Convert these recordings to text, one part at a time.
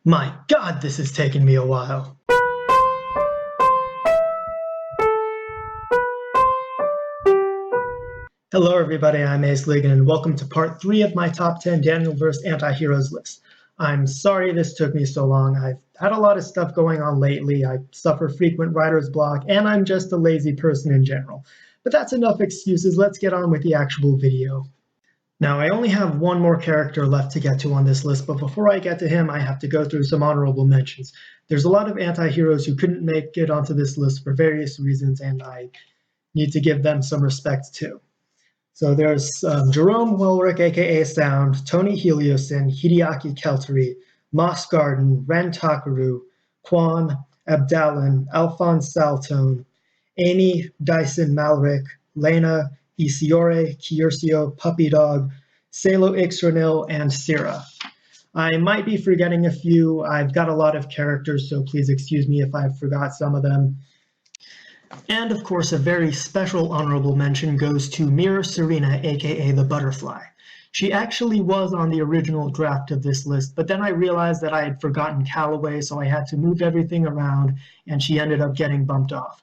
My God, this has taken me a while. Hello everybody, I'm Acelegin, and welcome to part 3 of my top 10 Daniel-verse anti-heroes list. I'm sorry this took me so long. I've had a lot of stuff going on lately. I suffer frequent writer's block, and I'm just a lazy person in general. But that's enough excuses. Let's get on with the actual video. Now, I only have one more character left to get to on this list, but before I get to him, I have to go through some honorable mentions. There's a lot of anti-heroes who couldn't make it onto this list for various reasons, and I need to give them some respect too. So there's Jerome Welrick, aka Sound, Tony Heliosin, Hideaki Kelteri, Moss Garden, Ren Takaru, Quan, Abdalin, Alphonse Saltone, Amy Dyson Malric, Lena, Isiore, Kiersio, Puppy Dog, Salo Ixranil, and Syrah. I might be forgetting a few. I've got a lot of characters, so please excuse me if I forgot some of them. And of course, a very special honorable mention goes to Mira Serena, aka the Butterfly. She actually was on the original draft of this list, but then I realized that I had forgotten Callaway, so I had to move everything around, and she ended up getting bumped off,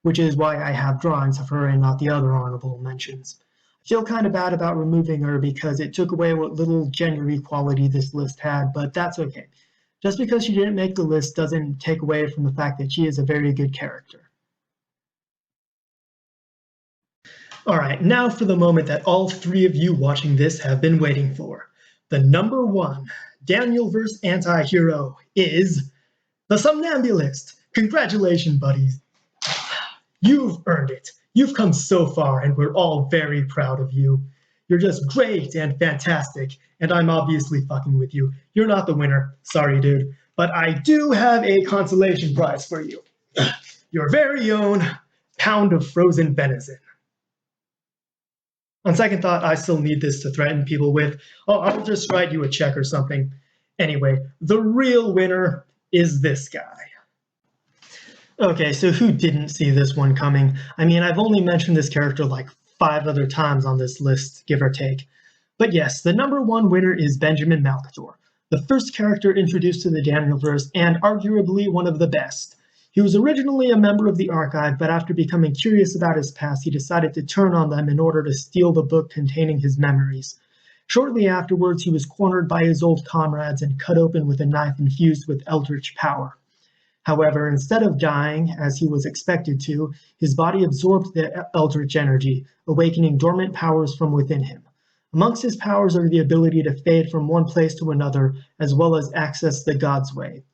which is why I have drawings of her and not the other honorable mentions. I feel kind of bad about removing her because it took away what little gender equality this list had, but that's okay. Just because she didn't make the list doesn't take away from the fact that she is a very good character. Alright, now for the moment that all three of you watching this have been waiting for. The number one Daniel-verse anti-hero is the Somnambulist. Congratulations, buddies. You've earned it. You've come so far, and we're all very proud of you. You're just great and fantastic, and I'm obviously fucking with you. You're not the winner. Sorry, dude. But I do have a consolation prize for you. Your very own pound of frozen venison. On second thought, I still need this to threaten people with. Oh, I'll just write you a check or something. Anyway, the real winner is this guy. Okay, so who didn't see this one coming? I mean, I've only mentioned this character like 5 other times on this list, give or take. But yes, the number one winner is Benjamin Malkit, the first character introduced to the Daniel-verse and arguably one of the best. He was originally a member of the Archive, but after becoming curious about his past, he decided to turn on them in order to steal the book containing his memories. Shortly afterwards, he was cornered by his old comrades and cut open with a knife infused with eldritch power. However, instead of dying, as he was expected to, his body absorbed the eldritch energy, awakening dormant powers from within him. Amongst his powers are the ability to fade from one place to another, as well as access the God's Way.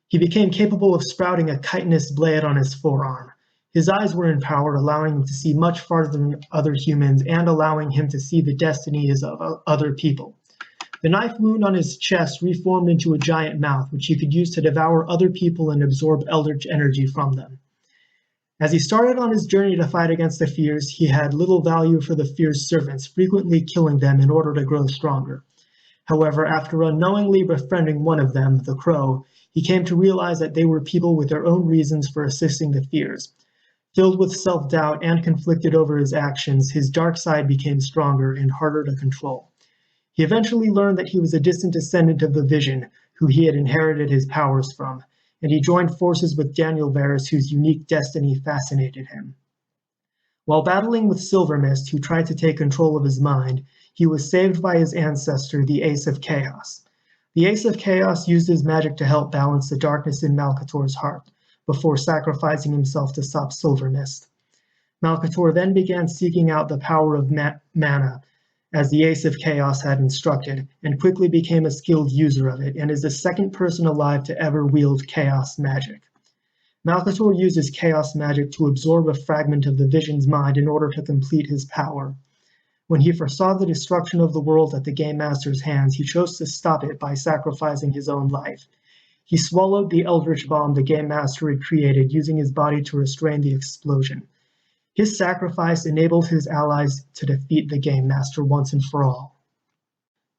He became capable of sprouting a chitinous blade on his forearm. His eyes were empowered, allowing him to see much farther than other humans and allowing him to see the destinies of other people. The knife wound on his chest reformed into a giant mouth, which he could use to devour other people and absorb eldritch energy from them. As he started on his journey to fight against the Fears, he had little value for the Fears' servants, frequently killing them in order to grow stronger. However, after unknowingly befriending one of them, the Crow, he came to realize that they were people with their own reasons for assisting the Fears. Filled with self-doubt and conflicted over his actions, his dark side became stronger and harder to control. He eventually learned that he was a distant descendant of the Vision, who he had inherited his powers from, and he joined forces with Daniel-verse, whose unique destiny fascinated him. While battling with Silvermist, who tried to take control of his mind, he was saved by his ancestor, the Ace of Chaos. The Ace of Chaos used his magic to help balance the darkness in Malkitor's heart, before sacrificing himself to stop Silvermist. Malkitor then began seeking out the power of mana, as the Ace of Chaos had instructed, and quickly became a skilled user of it, and is the second person alive to ever wield chaos magic. Malkitor uses chaos magic to absorb a fragment of the Vision's mind in order to complete his power. When he foresaw the destruction of the world at the Game Master's hands, he chose to stop it by sacrificing his own life. He swallowed the Eldritch Bomb the Game Master had created, using his body to restrain the explosion. His sacrifice enabled his allies to defeat the Game Master once and for all.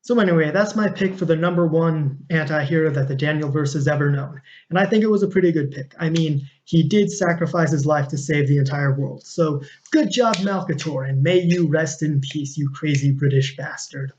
So anyway, that's my pick for the number one anti-hero that the Daniel-verse has ever known. And I think it was a pretty good pick. I mean, he did sacrifice his life to save the entire world. So good job, Malkitor, and may you rest in peace, you crazy British bastard.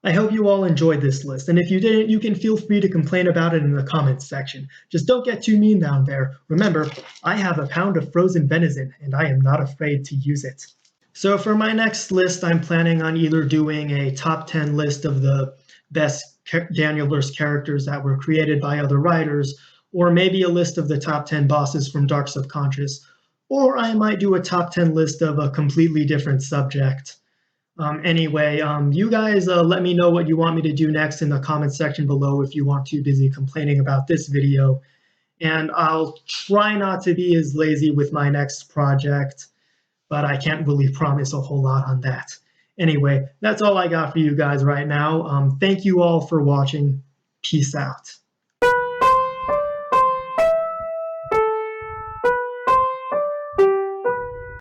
I hope you all enjoyed this list, and if you didn't, you can feel free to complain about it in the comments section. Just don't get too mean down there. Remember, I have a pound of frozen venison, and I am not afraid to use it. So for my next list, I'm planning on either doing a top 10 list of the best Daniel-verse characters that were created by other writers, or maybe a list of the top 10 bosses from Dark Subconscious, or I might do a top 10 list of a completely different subject. Anyway, you guys let me know what you want me to do next in the comments section below if you aren't too busy complaining about this video. And I'll try not to be as lazy with my next project, but I can't really promise a whole lot on that. Anyway, that's all I got for you guys right now. Thank you all for watching. Peace out.